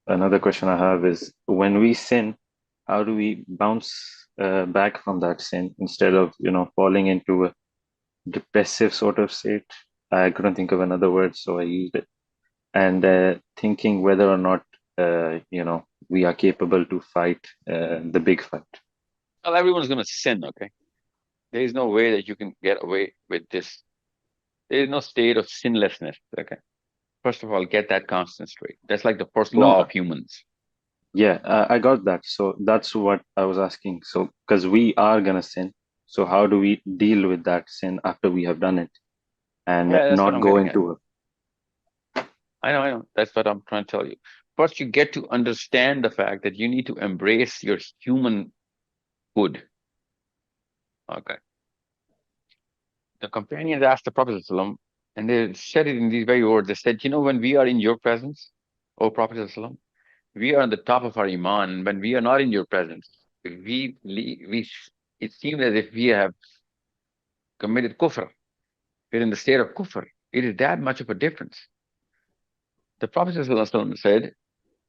another question I have is when we sin, how do we bounce back from that sin instead of, falling into a depressive sort of state? I couldn't think of another word, so I used it. And thinking whether or not, we are capable to fight the big fight. Well, everyone's going to sin, okay? There is no way that you can get away with this. There is no state of sinlessness, okay? First of all, get that constant straight. That's like the first law Oh, of humans. yeah, I got that. So that's what I was asking. So, because we are gonna sin, so how do we deal with that sin after we have done it and Yeah, that's what not I'm go getting at. into I know. That's what I'm trying to tell you. First, you get to understand the fact that you need to embrace your humanhood. Okay. The companions asked the Prophet ﷺ, and they said it in these very words. They said, when we are in your presence, O Prophet ﷺ, we are on the top of our iman. When we are not in your presence, it seems as if we have committed kufr. We're in the state of kufr. It is that much of a difference. The Prophet ﷺ said,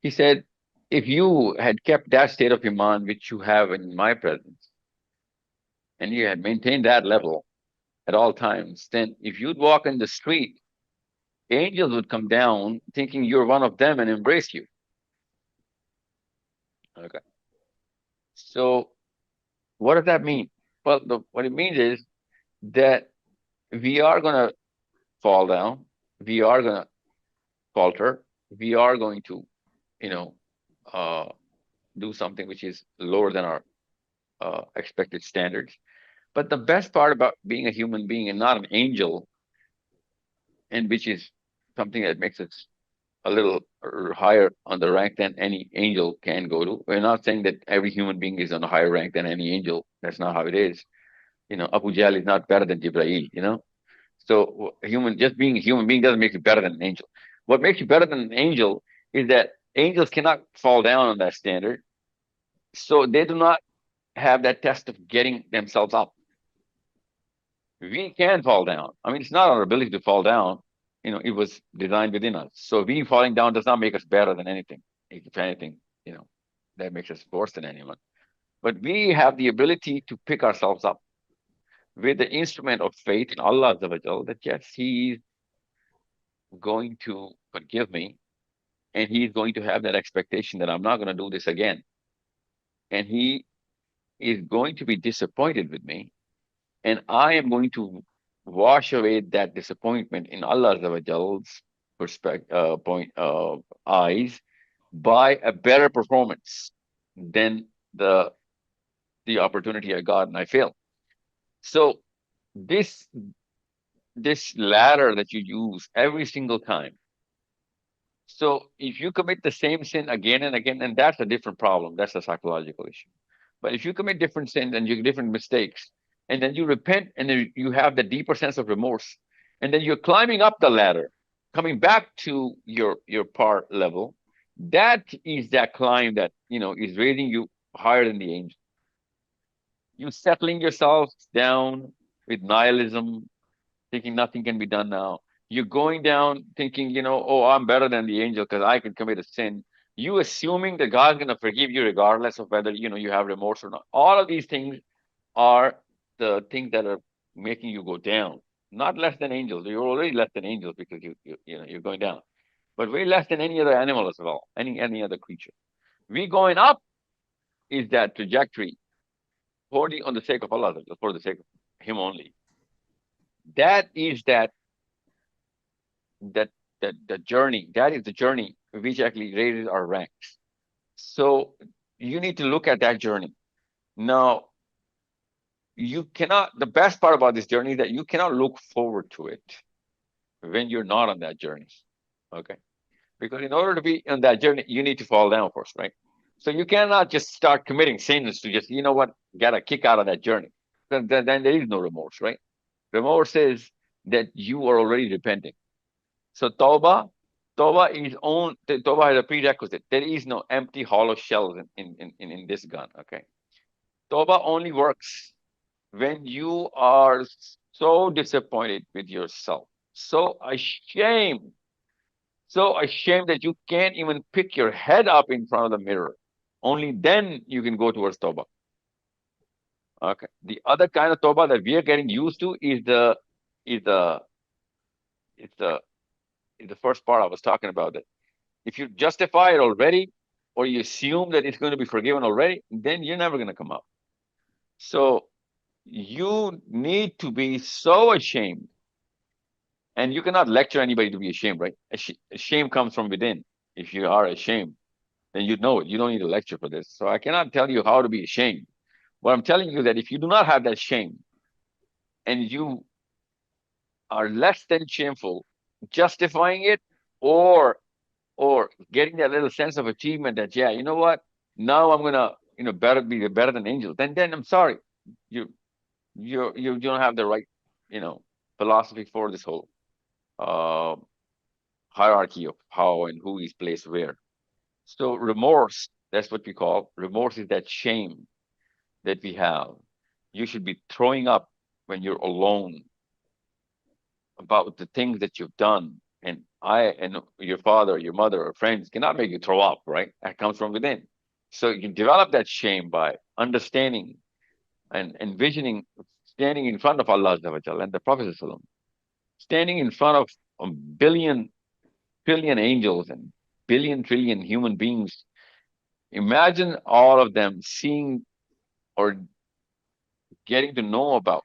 he said, if you had kept that state of iman which you have in my presence, and you had maintained that level at all times, then if you'd walk in the street, angels would come down thinking you're one of them and embrace you. Okay. So what does that mean? Well, what it means is that we are going to fall down. We are going to falter. We are going to, you know, uh, do something which is lower than our expected standards. But the best part about being a human being and not an angel, and which is something that makes us a little higher on the rank than any angel can go to. We're not saying that every human being is on a higher rank than any angel. That's not how it is. Abu Jahl is not better than Jibreel. So just being a human being doesn't make you better than an angel. What makes you better than an angel is that angels cannot fall down on that standard. So they do not have that test of getting themselves up. We can fall down. I mean, it's not our ability to fall down. It was designed within us. So we falling down does not make us better than anything. If anything, you know, that makes us worse than anyone. But we have the ability to pick ourselves up with the instrument of faith in Allah Azza wa Jal, that yes, He is going to forgive me, and He's going to have that expectation that I'm not going to do this again. And He is going to be disappointed with me, and I am going to wash away that disappointment in Allah Azza wa Jal's point eyes by a better performance than the opportunity I got and I failed. So this this ladder that you use every single time. So if you commit the same sin again and again, and that's a different problem, that's a psychological issue. But if you commit different sins and you different mistakes, and then you repent, and then you have the deeper sense of remorse, and then you're climbing up the ladder, coming back to your par level, that is that climb that is raising you higher than the angel. You settling yourself down with nihilism, thinking nothing can be done now. You're going down thinking, oh, I'm better than the angel because I can commit a sin. You assuming that God's going to forgive you regardless of whether, you have remorse or not. All of these things are the things that are making you go down. Not less than angels. You're already less than angels because you're going down, but way less than any other animal as well, any other creature. We going up is that trajectory, wholly on the sake of Allah, for the sake of Him only. That is that the journey. That is the journey which actually raises our ranks. So you need to look at that journey. Now, you cannot, the best part about this journey is that you cannot look forward to it when you're not on that journey. Okay. Because in order to be on that journey, you need to fall down first, right? So you cannot just start committing sins to just, get a kick out of that journey. Then there is no remorse, right? Remorse is that you are already repenting. So Tauba has a prerequisite. There is no empty hollow shells in this gun. Okay. Tauba only works when you are so disappointed with yourself, so ashamed, So ashamed that you can't even pick your head up in front of the mirror. Only then you can go towards Tauba. Okay. The other kind of Tauba that we are getting used to is the is the is the first part I was talking about. That if you justify it already, or you assume that it's going to be forgiven already, then you're never going to come out. So you need to be so ashamed, and you cannot lecture anybody to be ashamed, right? Shame comes from within. If you are ashamed, then you know it. You don't need a lecture for this. So I cannot tell you how to be ashamed. What I'm telling you that if you do not have that shame and you are less than shameful, justifying it or or getting that little sense of achievement that yeah, you know what? Now I'm gonna better be better than angels. Then I'm sorry, you you don't have the right you know philosophy for this whole uh, hierarchy of how and who is placed where. So remorse, that's what we call remorse, is that shame that we have. You should be throwing up when you're alone about the things that you've done. And I and your father, your mother, or friends cannot make you throw up, right? That comes from within. So you develop that shame by understanding and envisioning standing in front of Allah and the Prophet, standing in front of a billion, trillion angels and billion, trillion human beings. Imagine all of them seeing or getting to know about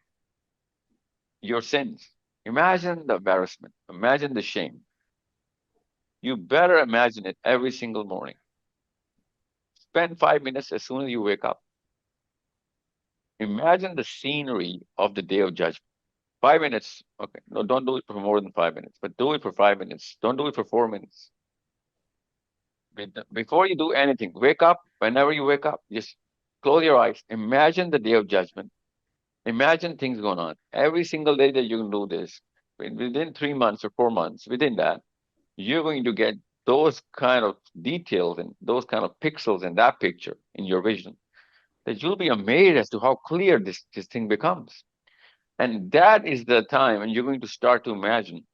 your sins. Imagine the embarrassment. Imagine the shame. You better imagine it every single morning. Spend 5 minutes as soon as you wake up. Imagine the scenery of the day of judgment. 5 minutes. Okay. No, don't do it for more than 5 minutes, but do it for 5 minutes. Don't do it for 4 minutes. Before you do anything, wake up. Whenever you wake up, just close your eyes. Imagine the day of judgment. Imagine things going on. Every single day that you can do this, within 3 months or 4 months, within that, you're going to get those kind of details and those kind of pixels in that picture in your vision that you'll be amazed as to how clear this thing becomes. And that is the time when you're going to start to imagine.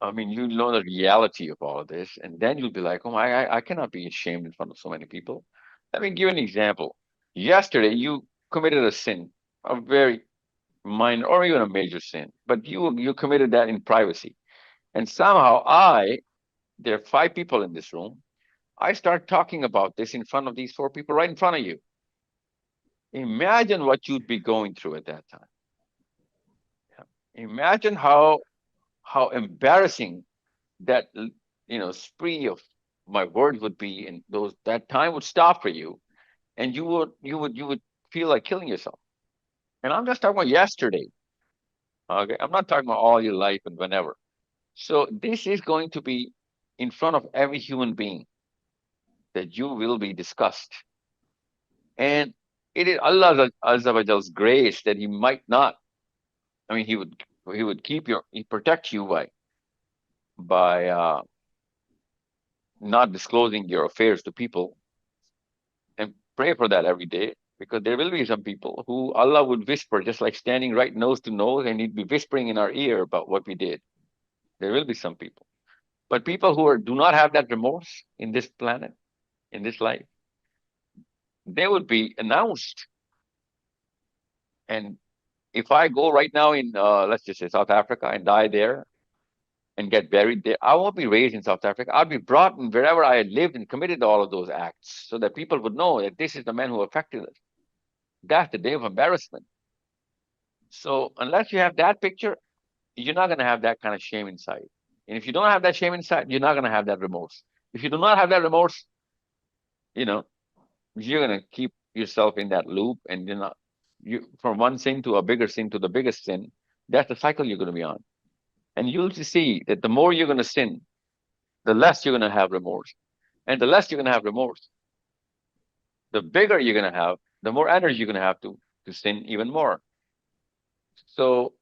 I mean, you know the reality of all of this, and then you'll be like, oh my, I cannot be ashamed in front of so many people. Let me give you an example. Yesterday, you committed a sin, a very minor or even a major sin, but you committed that in privacy. And somehow there are 5 people in this room. I start talking about this in front of these 4 people right in front of you. Imagine what you'd be going through at that time. Imagine how embarrassing that spree of my words would be, and those that time would stop for you, and you would feel like killing yourself. And I'm just talking about yesterday. Okay, I'm not talking about all your life and whenever. So this is going to be in front of every human being that you will be discussed. And it is Allah Azza wa Jall's grace that He might not. I mean, He would He protect you by not disclosing your affairs to people, and pray for that every day, because there will be some people who Allah would whisper, just like standing right nose to nose, and He'd be whispering in our ear about what we did. There will be some people, but people who do not have that remorse in this planet, in this life, they would be announced. And if I go right now in, let's just say, South Africa and die there and get buried there, I won't be raised in South Africa. I'll be brought in wherever I had lived and committed all of those acts, so that people would know that this is the man who affected us. That's the day of embarrassment. So unless you have that picture, you're not going to have that kind of shame inside. And if you don't have that shame inside, you're not going to have that remorse. If you do not have that remorse, you know, you're going to keep yourself in that loop, and you from one sin to a bigger sin to the biggest sin. That's the cycle you're going to be on. And you'll see that the more you're going to sin, the less you're going to have remorse. And the less you're going to have remorse, the bigger you're going to have, the more energy you're going to have to sin even more. So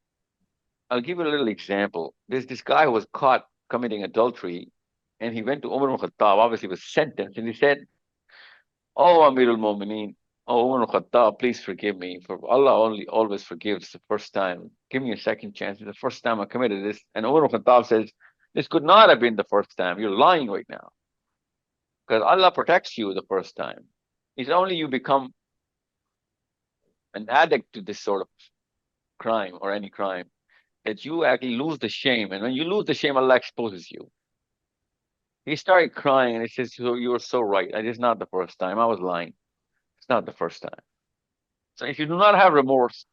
I'll give you a little example. There's this guy who was caught committing adultery, and he went to Umar al Khattab, obviously was sentenced, and he said, "Oh, Amir al Mu'mineen, oh Umar al Khattab, please forgive me. For Allah only always forgives the first time. Give me a second chance. The first time I committed this." And Umar al Khattab says, This could not have been the first time. You're lying right now because Allah protects you the first time. It's only you become an addict to this sort of crime or any crime that you actually lose the shame. And when you lose the shame, Allah exposes you. He started crying and he says, so you were so right. It is not the first time. I was lying. It's not the first time. So if you do not have remorse,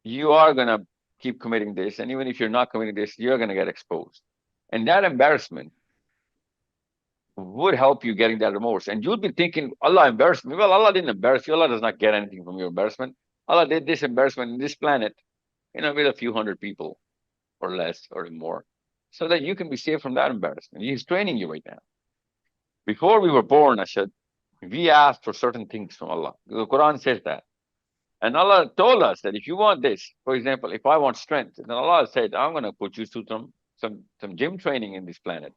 you are going to keep committing this. And even if you're not committing this, you're going to get exposed. And that embarrassment would help you getting that remorse. And you'll be thinking, Allah embarrassed me. Well, Allah didn't embarrass you. Allah does not get anything from your embarrassment. Allah did this embarrassment in this planet, with a few hundred people or less or more, so that you can be saved from that embarrassment. He's training you right now. Before we were born, I said, we asked for certain things from Allah. The Quran says that. And Allah told us that if you want this, for example, if I want strength, then Allah said, I'm going to put you through some gym training in this planet.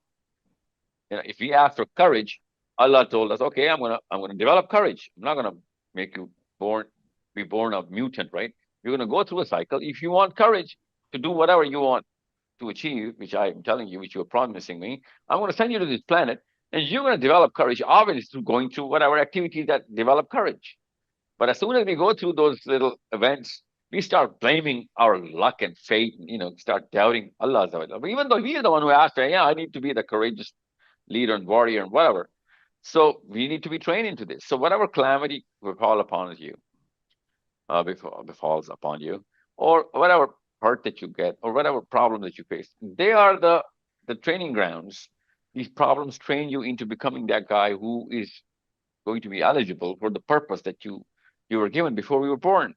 If we ask for courage, Allah told us, okay, I'm gonna develop courage. I'm not gonna make you be born a mutant, right? You're gonna go through a cycle. If you want courage to do whatever you want to achieve, which I'm telling you, which you're promising me, I'm gonna send you to this planet, and you're gonna develop courage, obviously through going through whatever activities that develop courage. But as soon as we go through those little events, we start blaming our luck and fate, start doubting Allah. Even though He is the one who asked, yeah, I need to be the courageous leader and warrior and whatever. So we need to be trained into this. So whatever calamity befall upon you, befalls upon you, or whatever hurt that you get, or whatever problem that you face, they are the training grounds. These problems train you into becoming that guy who is going to be eligible for the purpose that you were given before we were born.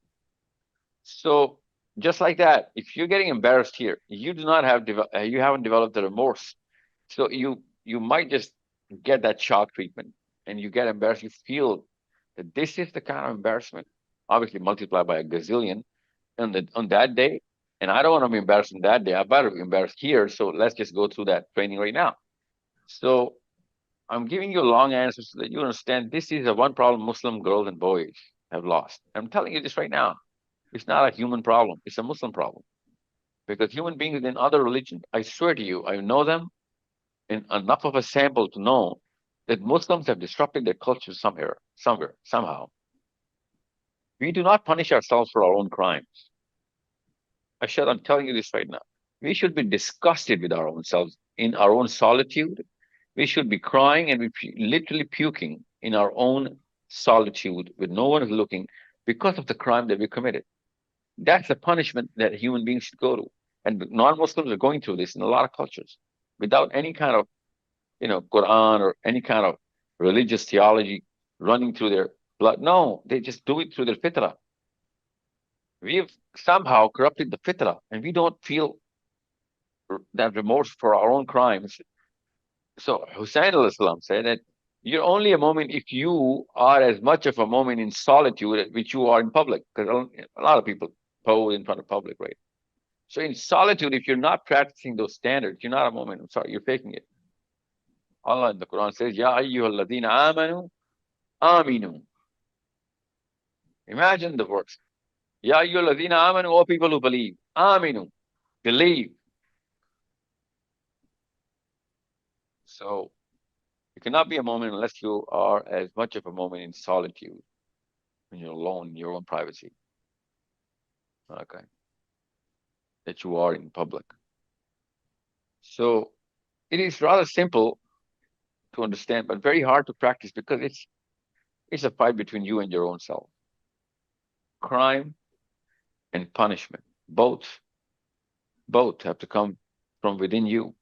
So just like that, if you're getting embarrassed here, you do not have you haven't developed the remorse. So you might just get that shock treatment and you get embarrassed. You feel that this is the kind of embarrassment, obviously multiplied by a gazillion on that day. And I don't want to be embarrassed on that day. I better be embarrassed here. So let's just go through that training right now. So I'm giving you a long answer so that you understand this is a one problem Muslim girls and boys have lost. I'm telling you this right now. It's not a human problem. It's a Muslim problem. Because human beings in other religions, I swear to you, I know them in enough of a sample to know that Muslims have disrupted their culture somewhere, somehow. We do not punish ourselves for our own crimes. I'm telling you this right now. We should be disgusted with our own selves in our own solitude. We should be crying and be literally puking in our own solitude with no one is looking because of the crime that we committed. That's the punishment that human beings should go to. And non-Muslims are going through this in a lot of cultures without any kind of, Quran or any kind of religious theology running through their blood. No, they just do it through their fitrah. We've somehow corrupted the fitrah and we don't feel that remorse for our own crimes. So Hussein al-Islam said that you're only a moment if you are as much of a moment in solitude which you are in public, because a lot of people pose in front of public, right? So in solitude, if you're not practicing those standards, you're not a moment. I'm sorry, you're faking it. Allah in the Quran says, Ya ayyuhalladhina amanu, aminu. Imagine the verse. Ya ayyuhalladhina amanu, all people who believe. Aminu, believe. So you cannot be a moment unless you are as much of a moment in solitude, when you're alone in your own privacy. Okay. That you are in public. So it is rather simple to understand, but very hard to practice because it's a fight between you and your own self. Crime and punishment, both have to come from within you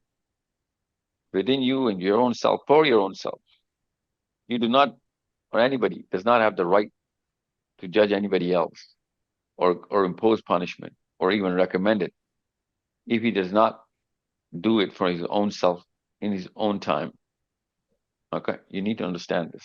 and your own self, for your own self. You do not, or anybody does not have the right to judge anybody else or impose punishment or even recommend it if he does not do it for his own self in his own time. Okay, you need to understand this.